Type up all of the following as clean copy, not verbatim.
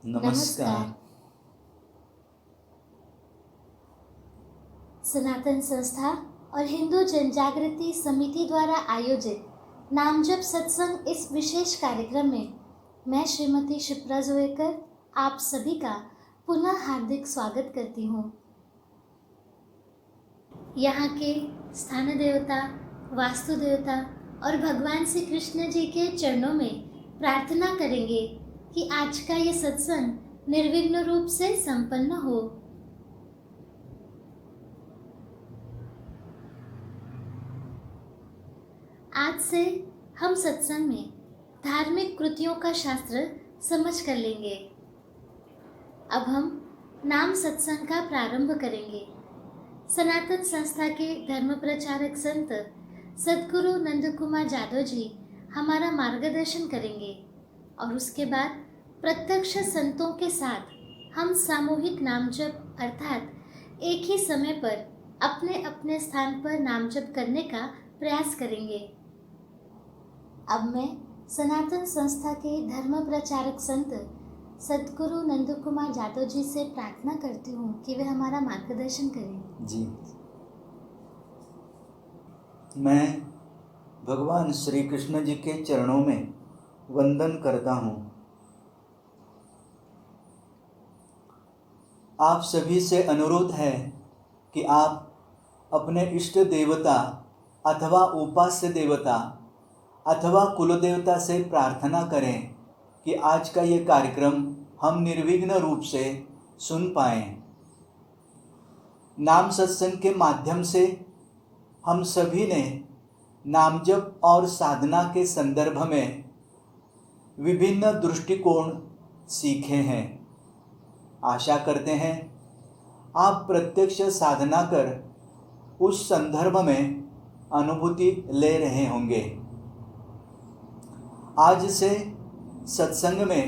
नमस्कार। सनातन संस्था और हिंदू जनजागृति समिति द्वारा आयोजित नामजप सत्संग इस विशेष कार्यक्रम में मैं श्रीमती शिप्रा जोएकर आप सभी का पुनः हार्दिक स्वागत करती हूँ। यहाँ के स्थान देवता, वास्तु देवता और भगवान श्री कृष्ण जी के चरणों में प्रार्थना करेंगे कि आज का ये सत्संग निर्विघ्न रूप से संपन्न हो। आज से हम सत्संग में धार्मिक कृतियों का शास्त्र समझ कर लेंगे। अब हम नाम सत्संग का प्रारंभ करेंगे। सनातन संस्था के धर्म प्रचारक संत सद्गुरु नंद कुमार जादव जी हमारा मार्गदर्शन करेंगे और उसके बाद प्रत्यक्ष संतों के साथ हम सामूहिक नाम जप अर्थात एक ही समय पर अपने अपने स्थान पर नाम जप करने का प्रयास करेंगे। अब मैं सनातन संस्था के धर्म प्रचारक संत सद्गुरु नंद कुमार जादव जी से प्रार्थना करती हूँ कि वे हमारा मार्गदर्शन करें। जी, मैं भगवान श्री कृष्ण जी के चरणों में वंदन करता हूँ। आप सभी से अनुरोध है कि आप अपने इष्ट देवता अथवा उपास्य देवता अथवा कुल देवता से प्रार्थना करें कि आज का ये कार्यक्रम हम निर्विघ्न रूप से सुन पाएं। नाम सत्संग के माध्यम से हम सभी ने नाम जप और साधना के संदर्भ में विभिन्न दृष्टिकोण सीखे हैं। आशा करते हैं आप प्रत्यक्ष साधना कर उस संदर्भ में अनुभूति ले रहे होंगे। आज से सत्संग में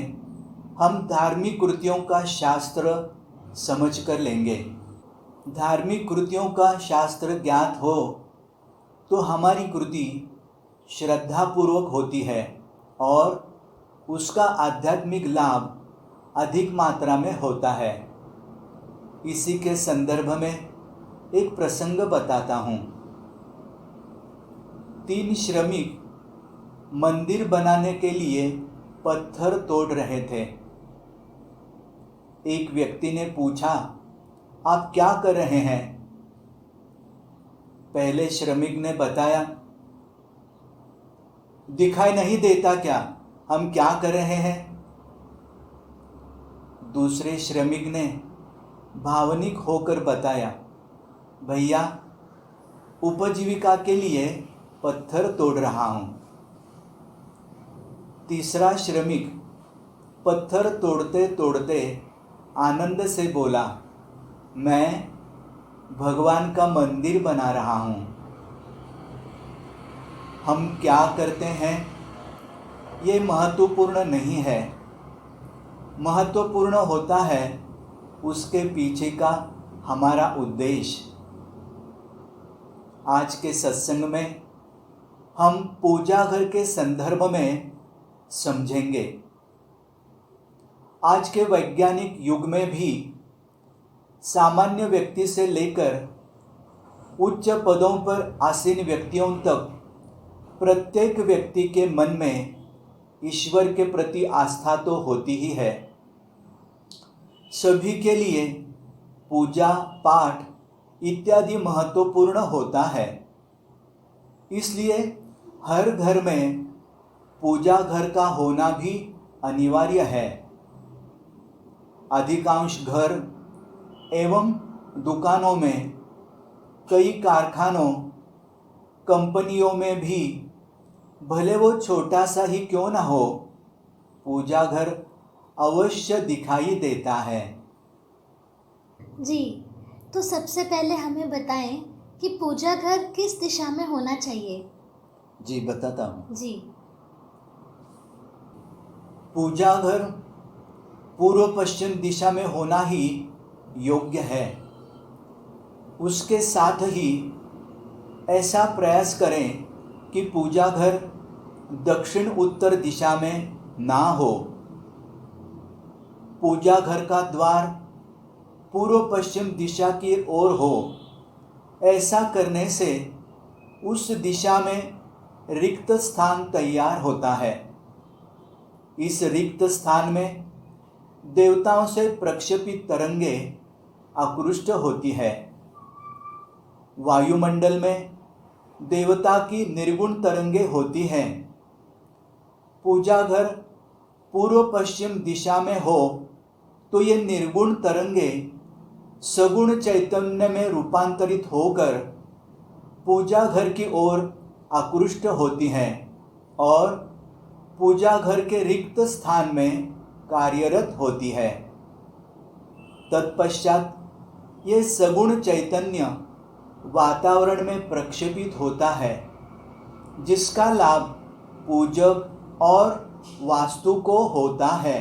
हम धार्मिक कृतियों का शास्त्र समझ कर लेंगे। धार्मिक कृतियों का शास्त्र ज्ञात हो तो हमारी कृति श्रद्धापूर्वक होती है और उसका आध्यात्मिक लाभ अधिक मात्रा में होता है। इसी के संदर्भ में एक प्रसंग बताता हूँ। 3 श्रमिक मंदिर बनाने के लिए पत्थर तोड़ रहे थे। एक व्यक्ति ने पूछा, आप क्या कर रहे हैं? पहले श्रमिक ने बताया, दिखाई नहीं देता क्या हम क्या कर रहे हैं? दूसरे श्रमिक ने भावनिक होकर बताया, भैया उपजीविका के लिए पत्थर तोड़ रहा हूं। तीसरा श्रमिक पत्थर तोड़ते तोड़ते आनंद से बोला, मैं भगवान का मंदिर बना रहा हूं। हम क्या करते हैं ये महत्वपूर्ण नहीं है। महत्वपूर्ण होता है उसके पीछे का हमारा उद्देश्य। आज के सत्संग में हम पूजा घर के संदर्भ में समझेंगे। आज के वैज्ञानिक युग में भी सामान्य व्यक्ति से लेकर उच्च पदों पर आसीन व्यक्तियों तक प्रत्येक व्यक्ति के मन में ईश्वर के प्रति आस्था तो होती ही है। सभी के लिए पूजा पाठ इत्यादि महत्वपूर्ण होता है। इसलिए हर घर में पूजा घर का होना भी अनिवार्य है। अधिकांश घर एवं दुकानों में, कई कारखानों कंपनियों में भी भले वो छोटा सा ही क्यों ना हो, पूजा घर अवश्य दिखाई देता है। जी, तो सबसे पहले हमें बताएं कि पूजा घर किस दिशा में होना चाहिए। जी बताता हूँ। जी, पूजा घर पूर्व पश्चिम दिशा में होना ही योग्य है। उसके साथ ही ऐसा प्रयास करें कि पूजा घर दक्षिण उत्तर दिशा में ना हो। पूजा घर का द्वार पूर्व पश्चिम दिशा की ओर हो। ऐसा करने से उस दिशा में रिक्त स्थान तैयार होता है। इस रिक्त स्थान में देवताओं से प्रक्षेपित तरंगे आकृष्ट होती है। वायुमंडल में देवता की निर्गुण तरंगे होती हैं। पूजा घर पूर्व पश्चिम दिशा में हो तो ये निर्गुण तरंगे सगुण चैतन्य में रूपांतरित होकर पूजा घर की ओर आकृष्ट होती हैं और पूजा घर के रिक्त स्थान में कार्यरत होती है। तत्पश्चात ये सगुण चैतन्य वातावरण में प्रक्षेपित होता है, जिसका लाभ पूजक और वास्तु को होता है।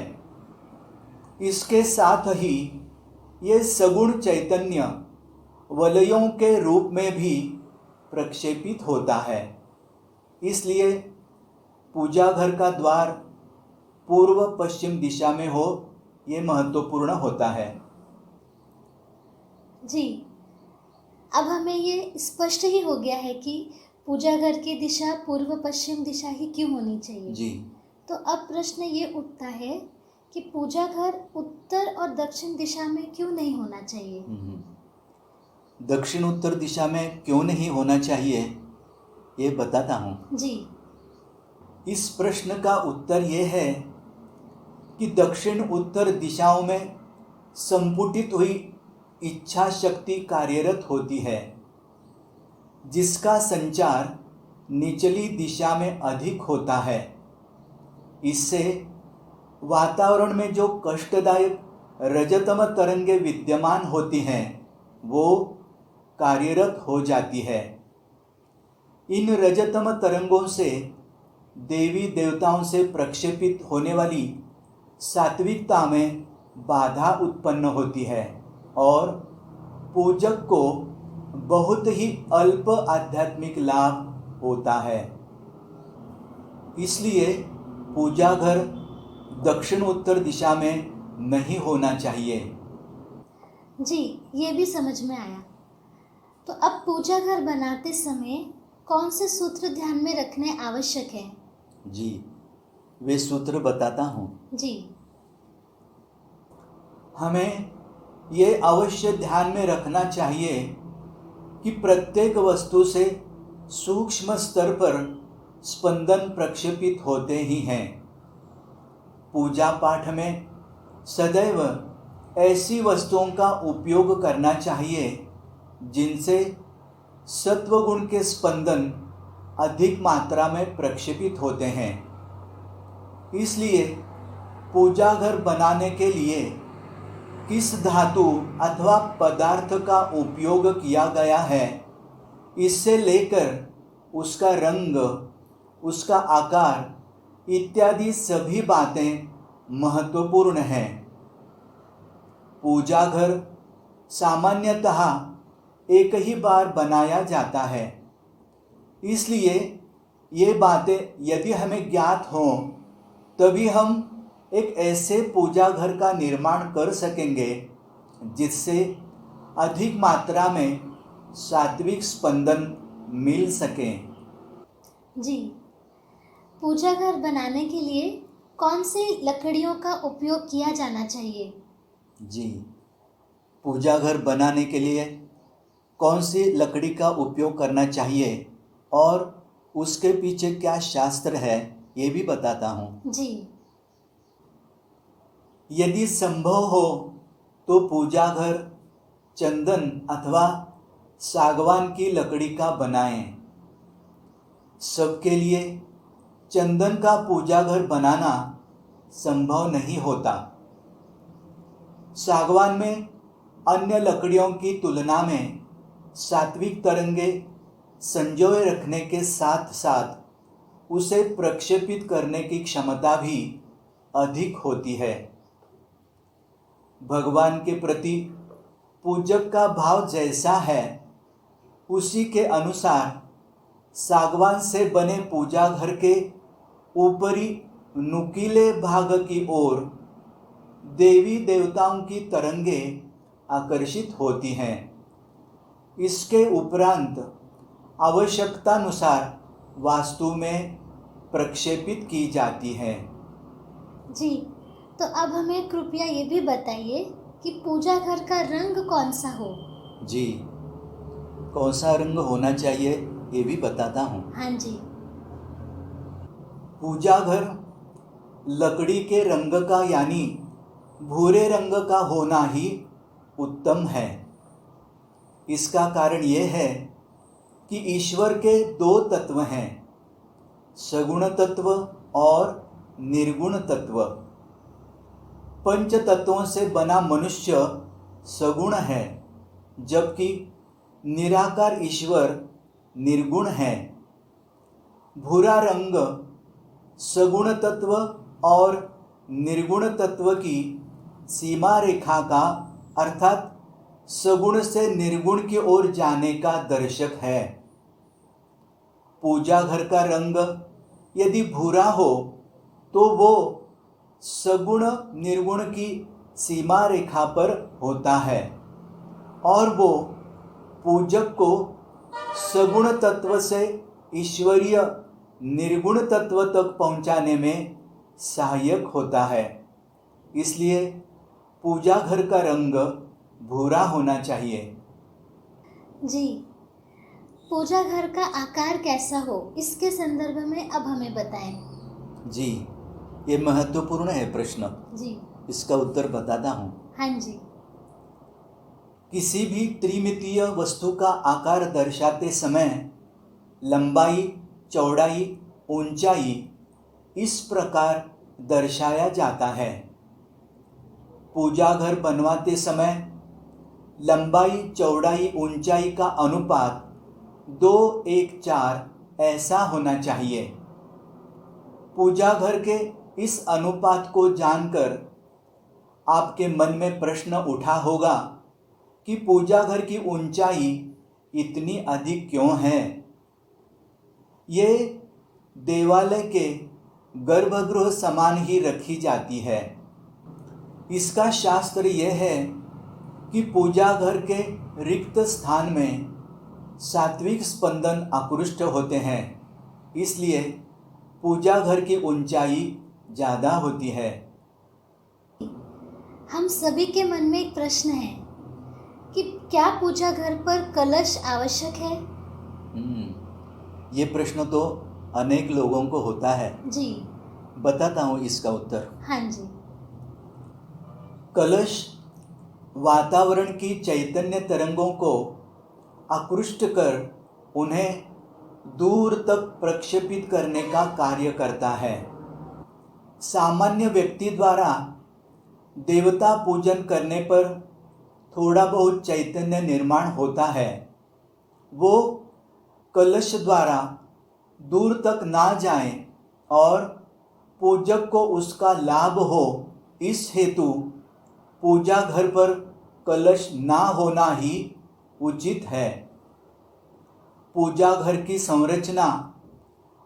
इसके साथ ही ये सगुण चैतन्य वलयों के रूप में भी प्रक्षेपित होता है। इसलिए पूजा घर का द्वार पूर्व पश्चिम दिशा में हो, ये महत्वपूर्ण होता है। जी, अब हमें ये स्पष्ट ही हो गया है कि पूजा घर की दिशा पूर्व पश्चिम दिशा ही क्यों होनी चाहिए। जी। तो अब प्रश्न ये उठता है कि पूजा घर उत्तर और दक्षिण दिशा में क्यों नहीं होना चाहिए। दक्षिण उत्तर दिशा में क्यों नहीं होना चाहिए, ये बताता हूँ। जी। इस प्रश्न का उत्तर ये है कि दक्षिण उत्तर दिशाओं में संपुटित हुई इच्छा शक्ति कार्यरत होती है, जिसका संचार निचली दिशा में अधिक होता है। इससे वातावरण में जो कष्टदायक रजतम तरंगे विद्यमान होती हैं, वो कार्यरत हो जाती है। इन रजतम तरंगों से देवी देवताओं से प्रक्षेपित होने वाली सात्विकता में बाधा उत्पन्न होती है और पूजक को बहुत ही अल्प आध्यात्मिक लाभ होता है। इसलिए पूजा घर दक्षिण उत्तर दिशा में नहीं होना चाहिए। जी, ये भी समझ में आया। तो अब पूजा घर बनाते समय कौन से सूत्र ध्यान में रखने आवश्यक हैं? जी, वे सूत्र बताता हूँ। जी। हमें ये अवश्य ध्यान में रखना चाहिए कि प्रत्येक वस्तु से सूक्ष्म स्तर पर स्पंदन प्रक्षेपित होते ही हैं। पूजा पाठ में सदैव ऐसी वस्तुओं का उपयोग करना चाहिए जिनसे सत्वगुण के स्पंदन अधिक मात्रा में प्रक्षेपित होते हैं। इसलिए पूजा घर बनाने के लिए किस धातु अथवा पदार्थ का उपयोग किया गया है, इससे लेकर उसका रंग, उसका आकार इत्यादि सभी बातें महत्वपूर्ण हैं। पूजा घर सामान्यतः एक ही बार बनाया जाता है। इसलिए ये बातें यदि हमें ज्ञात हों, तभी हम एक ऐसे पूजा घर का निर्माण कर सकेंगे जिससे अधिक मात्रा में सात्विक स्पंदन मिल सके। जी, पूजा घर बनाने के लिए कौन सी लकड़ियों का उपयोग किया जाना चाहिए? जी, पूजा घर बनाने के लिए कौन सी लकड़ी का उपयोग करना चाहिए और उसके पीछे क्या शास्त्र है, ये भी बताता हूँ। जी। यदि संभव हो तो पूजा घर चंदन अथवा सागवान की लकड़ी का बनाएं। सबके लिए चंदन का पूजा घर बनाना संभव नहीं होता। सागवान में अन्य लकड़ियों की तुलना में सात्विक तरंगे संजोए रखने के साथ साथ उसे प्रक्षेपित करने की क्षमता भी अधिक होती है। भगवान के प्रति पूजक का भाव जैसा है, उसी के अनुसार सागवान से बने पूजा घर के ऊपरी नुकीले भाग की ओर देवी देवताओं की तरंगें आकर्षित होती हैं। इसके उपरांत आवश्यकतानुसार वास्तु में प्रक्षेपित की जाती है। जी, तो अब हमें कृपया ये भी बताइए कि पूजा घर का रंग कौन सा हो। जी, कौन सा रंग होना चाहिए ये भी बताता हूँ। हाँ जी। पूजा घर लकड़ी के रंग का यानी भूरे रंग का होना ही उत्तम है। इसका कारण यह है कि ईश्वर के दो तत्व हैं, सगुण तत्व और निर्गुण तत्व। पंच तत्वों से बना मनुष्य सगुण है, जबकि निराकार ईश्वर निर्गुण है। भूरा रंग सगुण तत्व और निर्गुण तत्व की सीमा रेखा का अर्थात सगुण से निर्गुण की ओर जाने का दर्शक है। पूजा घर का रंग यदि भूरा हो तो वो सगुण निर्गुण की सीमा रेखा पर होता है और वो पूजक को सगुण तत्व से ईश्वरीय निर्गुण तत्व तक पहुंचाने में सहायक होता है। इसलिए पूजा घर का रंग भूरा होना चाहिए। जी, पूजा घर का आकार कैसा हो इसके संदर्भ में अब हमें बताएं। जी, ये महत्वपूर्ण है प्रश्न। जी, इसका उत्तर बताता हूँ। हाँ जी। किसी भी त्रिमितीय वस्तु का आकार दर्शाते समय लंबाई, चौड़ाई, ऊंचाई इस प्रकार दर्शाया जाता है। पूजा घर बनवाते समय लंबाई, चौड़ाई, ऊंचाई का अनुपात 2:1:4 ऐसा होना चाहिए। पूजा घर के इस अनुपात को जानकर आपके मन में प्रश्न उठा होगा कि पूजा घर की ऊंचाई इतनी अधिक क्यों है। ये देवालय के गर्भगृह समान ही रखी जाती है। इसका शास्त्र यह है कि पूजा घर के रिक्त स्थान में सात्विक स्पंदन आकृष्ट होते हैं, इसलिए पूजा घर की ऊंचाई ज़्यादा होती है। हम सभी के मन में एक प्रश्न है कि क्या पूजा घर पर कलश आवश्यक है। ये प्रश्न तो अनेक लोगों को होता है। जी, बताता हूँ इसका उत्तर। हाँ जी। कलश वातावरण की चैतन्य तरंगों को आकृष्ट कर उन्हें दूर तक प्रक्षेपित करने का कार्य करता है। सामान्य व्यक्ति द्वारा देवता पूजन करने पर थोड़ा बहुत चैतन्य निर्माण होता है। वो कलश द्वारा दूर तक ना जाए और पूजक को उसका लाभ हो, इस हेतु पूजा घर पर कलश ना होना ही उचित है। पूजा घर की संरचना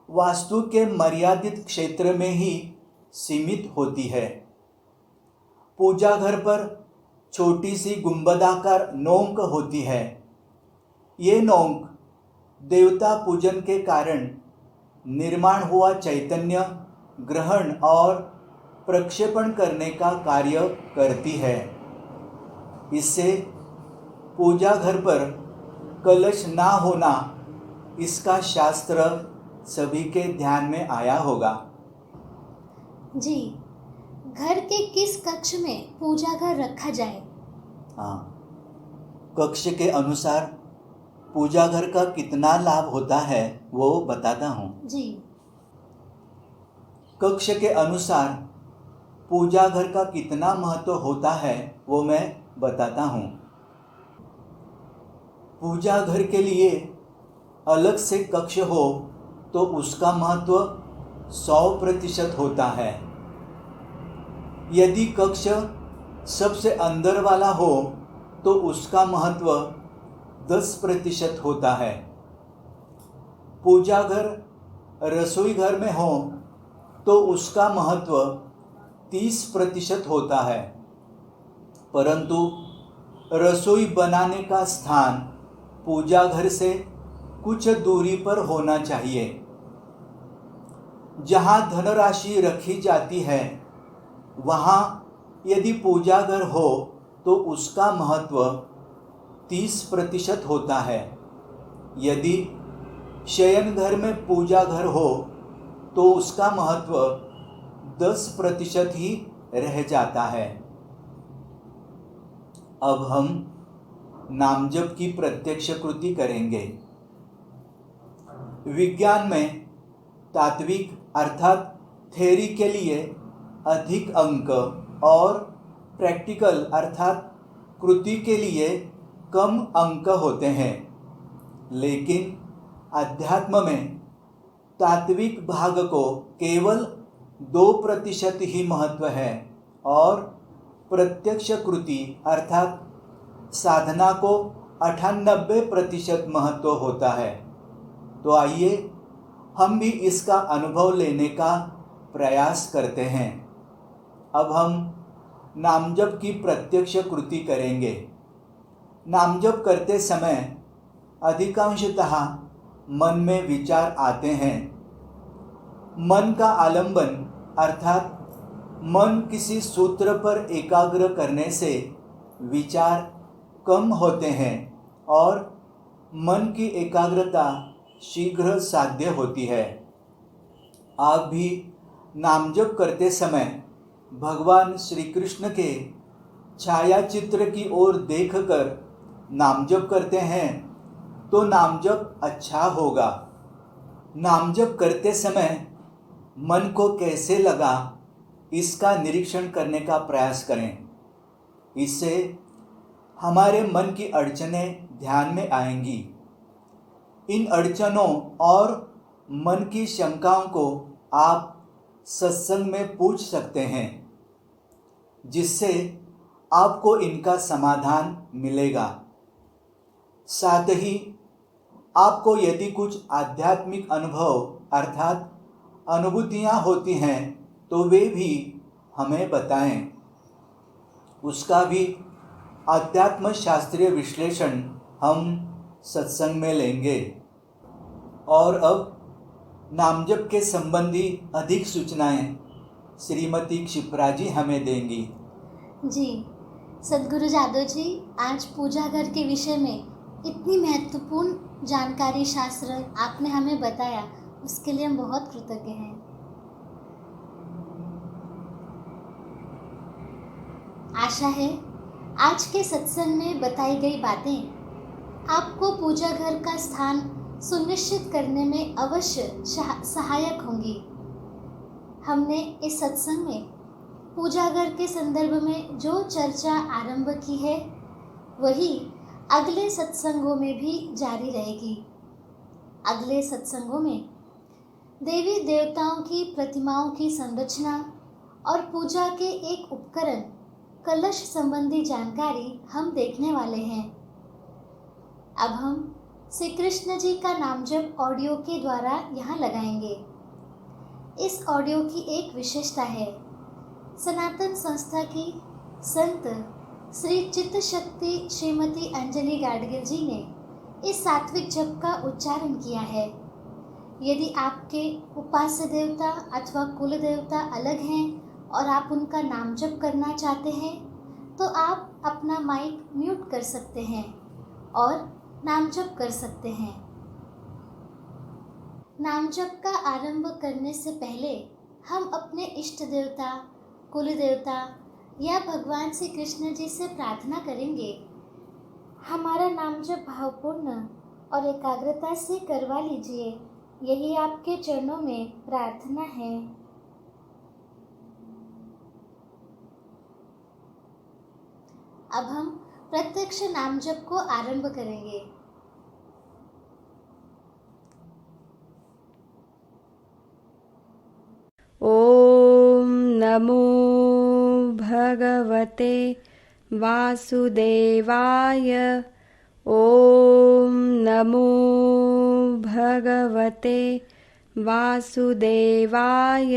वास्तु के मर्यादित क्षेत्र में ही सीमित होती है। पूजा घर पर छोटी सी गुंबदाकार नोंक होती है। ये नोंक देवता पूजन के कारण निर्माण हुआ चैतन्य ग्रहण और प्रक्षेपण करने का कार्य करती है। इससे पूजा घर पर कलश ना होना, इसका शास्त्र सभी के ध्यान में आया होगा। जी, घर के किस कक्ष में पूजा घर रखा जाए। हाँ, कक्ष के अनुसार पूजा घर का कितना लाभ होता है वो बताता हूँ। जी, कक्ष के अनुसार पूजा घर का कितना महत्व होता है वो मैं बताता हूँ। पूजा घर के लिए अलग से कक्ष हो तो उसका महत्व 100% होता है। यदि कक्ष सबसे अंदर वाला हो तो उसका महत्व 10% होता है। पूजा घर रसोई घर में हो तो उसका महत्व 30% होता है, परंतु रसोई बनाने का स्थान पूजा घर से कुछ दूरी पर होना चाहिए। जहाँ धनराशि रखी जाती है वहाँ यदि पूजा घर हो तो उसका महत्व 30% होता है। यदि शयन घर में पूजा घर हो तो उसका महत्व 10% ही रह जाता है। अब हम नामजप की प्रत्यक्ष कृति करेंगे। विज्ञान में तात्विक अर्थात थ्योरी के लिए अधिक अंक और प्रैक्टिकल अर्थात कृति के लिए कम अंक होते हैं, लेकिन अध्यात्म में तात्विक भाग को केवल 2% ही महत्व है और प्रत्यक्ष कृति अर्थात साधना को 98% महत्व होता है। तो आइए हम भी इसका अनुभव लेने का प्रयास करते हैं। अब हम नामजप की प्रत्यक्ष कृति करेंगे। नामजप करते समय अधिकांशतः मन में विचार आते हैं। मन का आलंबन अर्थात मन किसी सूत्र पर एकाग्र करने से विचार कम होते हैं और मन की एकाग्रता शीघ्र साध्य होती है। आप भी नामजप करते समय भगवान श्री कृष्ण के छायाचित्र की ओर देखकर नामजप करते हैं तो नामजप अच्छा होगा। नामजप करते समय मन को कैसे लगा इसका निरीक्षण करने का प्रयास करें। इससे हमारे मन की अड़चनें ध्यान में आएंगी। इन अड़चनों और मन की शंकाओं को आप सत्संग में पूछ सकते हैं, जिससे आपको इनका समाधान मिलेगा। साथ ही आपको यदि कुछ आध्यात्मिक अनुभव अर्थात अनुभूतियाँ होती हैं तो वे भी हमें बताएं। उसका भी अध्यात्म शास्त्रीय विश्लेषण हम सत्संग में लेंगे। और अब नामजप के संबंधी अधिक सूचनाएं श्रीमती क्षिप्रा जी हमें देंगी। जी, सद्गुरु जादव जी, आज पूजा घर के विषय में इतनी महत्वपूर्ण जानकारी शास्त्र आपने हमें बताया, उसके लिए हम बहुत कृतज्ञ हैं। आशा है आज के सत्संग में बताई गई बातें आपको पूजा घर का स्थान सुनिश्चित करने में अवश्य सहायक होंगी। हमने इस सत्संग में पूजा घर के संदर्भ में जो चर्चा आरंभ की है वही अगले सत्संगों में भी जारी रहेगी। अगले सत्संगों में देवी देवताओं की प्रतिमाओं की संरचना और पूजा के एक उपकरण कलश संबंधी जानकारी हम देखने वाले हैं। अब हम श्री कृष्ण जी का नामजप ऑडियो के द्वारा यहाँ लगाएंगे। इस ऑडियो की एक विशेषता है, सनातन संस्था की संत श्री चित्त शक्ति श्रीमती अंजलि गाडगिल जी ने इस सात्विक जप का उच्चारण किया है। यदि आपके उपास्य देवता अथवा कुल देवता अलग हैं और आप उनका नाम जप करना चाहते हैं तो आप अपना माइक म्यूट कर सकते हैं और नाम जप कर सकते हैं। नाम जप का आरंभ करने से पहले हम अपने इष्ट देवता, कुल देवता या भगवान श्री कृष्ण जी से प्रार्थना करेंगे। हमारा नाम जप भावपूर्ण और एकाग्रता से करवा लीजिए, यही आपके चरणों में प्रार्थना है। अब हम प्रत्यक्ष नाम जप को आरंभ करेंगे। ओम नमो भगवते वासुदेवाय। ओम नमो भगवते वासुदेवाय।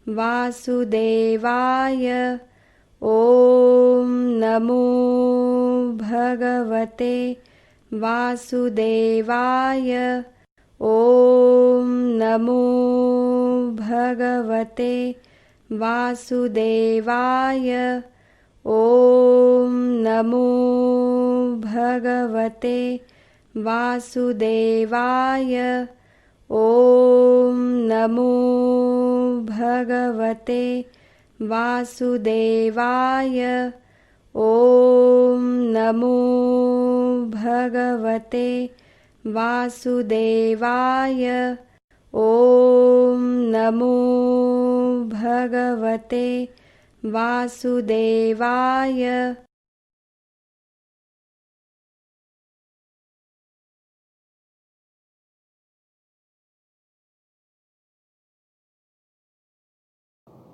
वासुदेवाय। ॐ नमो भगवते वासुदेवाय। ॐ नमो भगवते वासुदेवाय। ॐ नमो भगवते वासुदेवाय। ॐ नमो भगवते वासुदेवाय। ॐ नमो भगवते वासुदेवाय। ॐ नमो भगवते वासुदेवाय।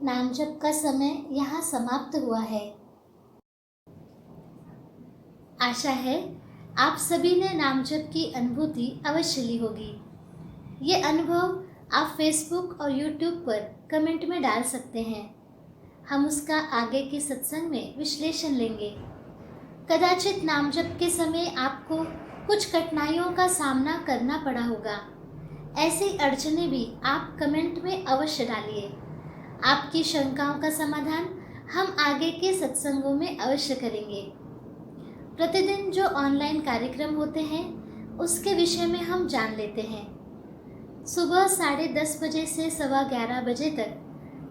नाम जप का समय यहाँ समाप्त हुआ है। आशा है आप सभी ने नाम जप की अनुभूति अवश्य ली होगी। ये अनुभव आप फेसबुक और यूट्यूब पर कमेंट में डाल सकते हैं। हम उसका आगे के सत्संग में विश्लेषण लेंगे। कदाचित नाम जप के समय आपको कुछ कठिनाइयों का सामना करना पड़ा होगा। ऐसी अड़चनें भी आप कमेंट में अवश्य डालिए। आपकी शंकाओं का समाधान हम आगे के सत्संगों में अवश्य करेंगे। प्रतिदिन जो ऑनलाइन कार्यक्रम होते हैं उसके विषय में हम जान लेते हैं। सुबह 10:30 बजे से 11:15 बजे तक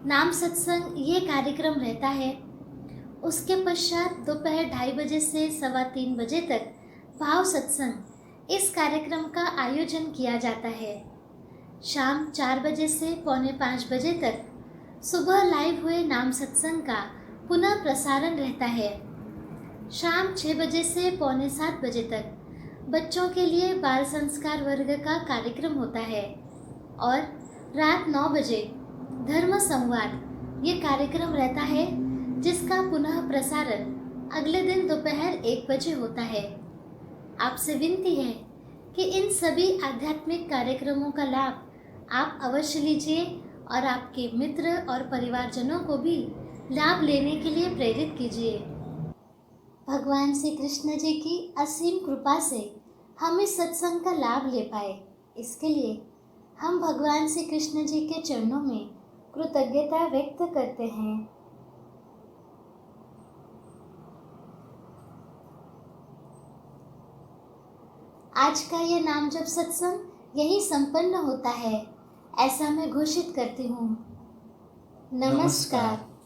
नाम सत्संग ये कार्यक्रम रहता है। उसके पश्चात दोपहर 2:30 बजे से 3:15 बजे तक भाव सत्संग इस कार्यक्रम का आयोजन किया जाता है। शाम 4 बजे से 4:45 बजे तक सुबह लाइव हुए नाम सत्संग का पुनः प्रसारण रहता है। शाम 6 बजे से 6:45 बजे तक बच्चों के लिए बाल संस्कार वर्ग का कार्यक्रम होता है और रात 9 बजे धर्म संवाद ये कार्यक्रम रहता है, जिसका पुनः प्रसारण अगले दिन दोपहर 1 बजे होता है। आपसे विनती है कि इन सभी आध्यात्मिक कार्यक्रमों का लाभ आप अवश्य लीजिए और आपके मित्र और परिवारजनों को भी लाभ लेने के लिए प्रेरित कीजिए। भगवान श्री कृष्ण जी की असीम कृपा से हम इस सत्संग का लाभ ले पाए, इसके लिए हम भगवान श्री कृष्ण जी के चरणों में कृतज्ञता व्यक्त करते हैं। आज का ये नाम जप सत्संग यही संपन्न होता है, ऐसा मैं घोषित करती हूँ। नमस्कार।